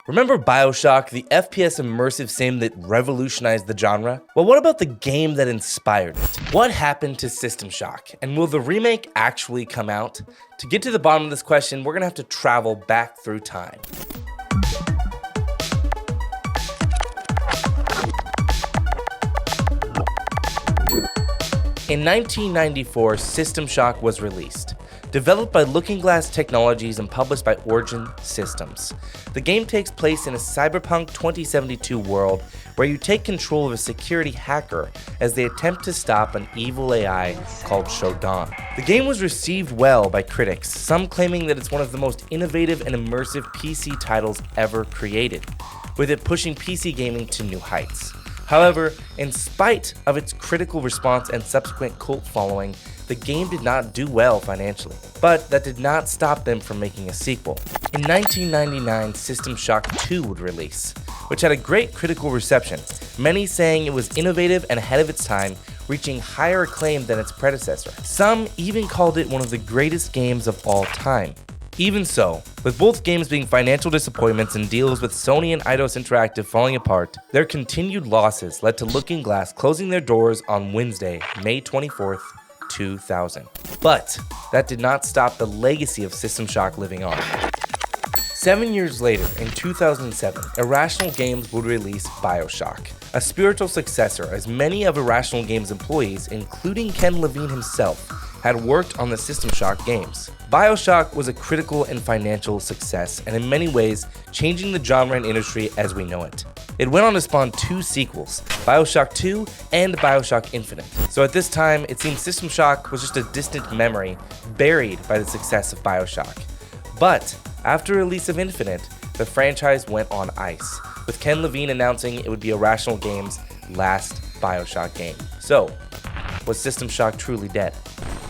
Remember Bioshock, the FPS immersive sim that revolutionized the genre? Well, what about the game that inspired it? What happened to System Shock? And will the remake actually come out? To get to the bottom of this question, we're gonna have to travel back through time. In 1994, System Shock was released. Developed by Looking Glass Technologies and published by Origin Systems. The game takes place in a cyberpunk 2072 world where you take control of a security hacker as they attempt to stop an evil AI called Shodan. The game was received well by critics, some claiming that it's one of the most innovative and immersive PC titles ever created, with it pushing PC gaming to new heights. However, in spite of its critical response and subsequent cult following, the game did not do well financially, but that did not stop them from making a sequel. In 1999, System Shock 2 would release, which had a great critical reception, many saying it was innovative and ahead of its time, reaching higher acclaim than its predecessor. Some even called it one of the greatest games of all time. Even so, with both games being financial disappointments and deals with Sony and Eidos Interactive falling apart, their continued losses led to Looking Glass closing their doors on Wednesday, May 24th, 2000. But that did not stop the legacy of System Shock living on. 7 years later, in 2007, Irrational Games would release Bioshock, a spiritual successor as many of Irrational Games' employees, including Ken Levine himself, had worked on the System Shock games. Bioshock was a critical and financial success, and in many ways, changing the genre and industry as we know it. It went on to spawn 2 sequels, Bioshock 2 and Bioshock Infinite. So at this time, it seemed System Shock was just a distant memory, buried by the success of Bioshock. But after release of Infinite, the franchise went on ice, with Ken Levine announcing it would be Irrational Games' last Bioshock game. So, was System Shock truly dead?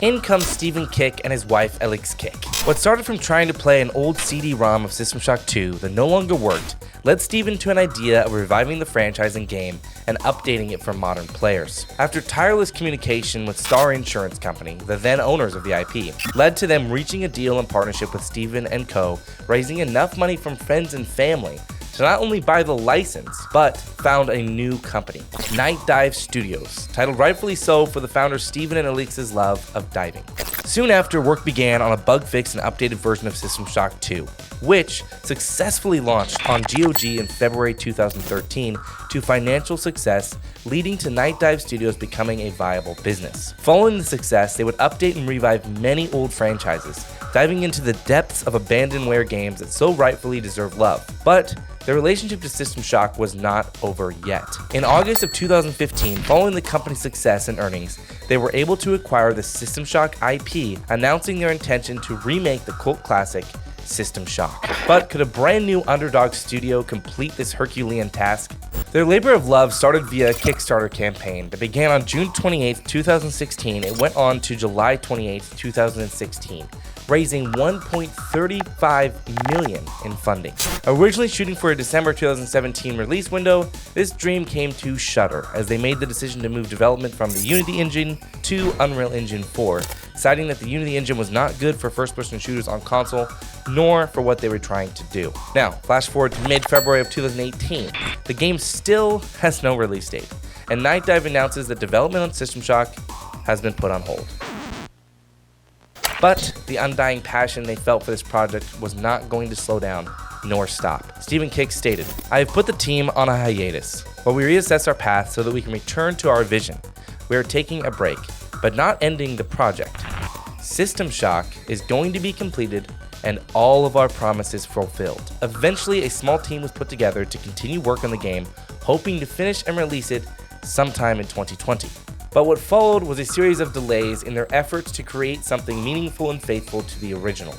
In comes Stephen Kick and his wife Alex Kick. What started from trying to play an old CD-ROM of System Shock 2 that no longer worked led Stephen to an idea of reviving the franchise and game and updating it for modern players. After tireless communication with Star Insurance Company, the then owners of the IP, led to them reaching a deal in partnership with Stephen and co, raising enough money from friends and family to not only buy the license, but found a new company, Night Dive Studios, titled rightfully so for the founders Stephen and Alex's love of diving. Soon after, work began on a bug fix and updated version of System Shock 2, which successfully launched on GOG in February 2013 to financial success, leading to Night Dive Studios becoming a viable business. Following the success, they would update and revive many old franchises, diving into the depths of abandonware games that so rightfully deserve love. But their relationship to System Shock was not over yet. In August of 2015, following the company's success and earnings, they were able to acquire the System Shock IP, announcing their intention to remake the cult classic System Shock. But could a brand new underdog studio complete this Herculean task? Their labor of love started via a Kickstarter campaign that began on June 28, 2016 and went on to July 28, 2016. Raising $1.35 million in funding. Originally shooting for a December 2017 release window, this dream came to shudder as they made the decision to move development from the Unity engine to Unreal Engine 4, citing that the Unity engine was not good for first-person shooters on console, nor for what they were trying to do. Now, flash forward to mid-February of 2018, the game still has no release date, and Night Dive announces that development on System Shock has been put on hold. But the undying passion they felt for this project was not going to slow down nor stop. Stephen Kick stated, "I have put the team on a hiatus while we reassess our path so that we can return to our vision. We are taking a break, but not ending the project. System Shock is going to be completed and all of our promises fulfilled." Eventually, a small team was put together to continue work on the game, hoping to finish and release it sometime in 2020. But what followed was a series of delays in their efforts to create something meaningful and faithful to the original.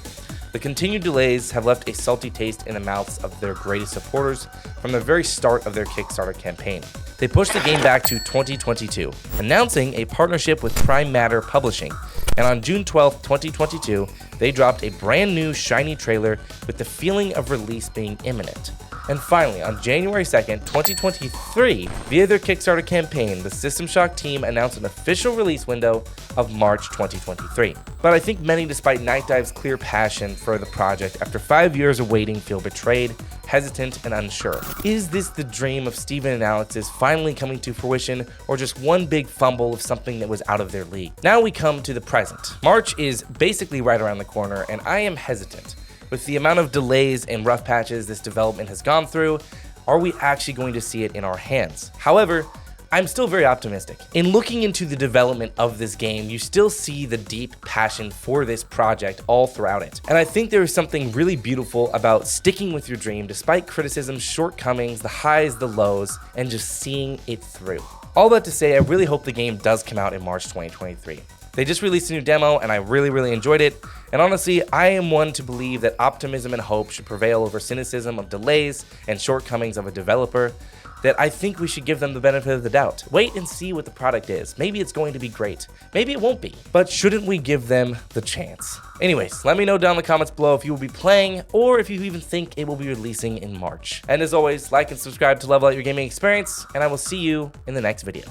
The continued delays have left a salty taste in the mouths of their greatest supporters from the very start of their Kickstarter campaign. They pushed the game back to 2022, announcing a partnership with Prime Matter Publishing, and on June 12, 2022, they dropped a brand new shiny trailer with the feeling of release being imminent. And finally, on January 2nd, 2023, via their Kickstarter campaign, the System Shock team announced an official release window of March 2023. But I think many, despite Night Dive's clear passion for the project, after 5 years of waiting, feel betrayed, hesitant and unsure. Is this the dream of Steven and Alex's finally coming to fruition, or just one big fumble of something that was out of their league? Now we come to the present. March is basically right around the corner, and I am hesitant. With the amount of delays and rough patches this development has gone through, are we actually going to see it in our hands? However, I'm still very optimistic. In looking into the development of this game, you still see the deep passion for this project all throughout it. And I think there is something really beautiful about sticking with your dream despite criticisms, shortcomings, the highs, the lows, and just seeing it through. All that to say, I really hope the game does come out in March 2023. They just released a new demo and I really enjoyed it. And honestly, I am one to believe that optimism and hope should prevail over cynicism of delays and shortcomings of a developer, that I think we should give them the benefit of the doubt. Wait and see what the product is. Maybe it's going to be great. Maybe it won't be. But shouldn't we give them the chance? Anyways, let me know down in the comments below if you will be playing or if you even think it will be releasing in March. And as always, like and subscribe to level out your gaming experience, and I will see you in the next video.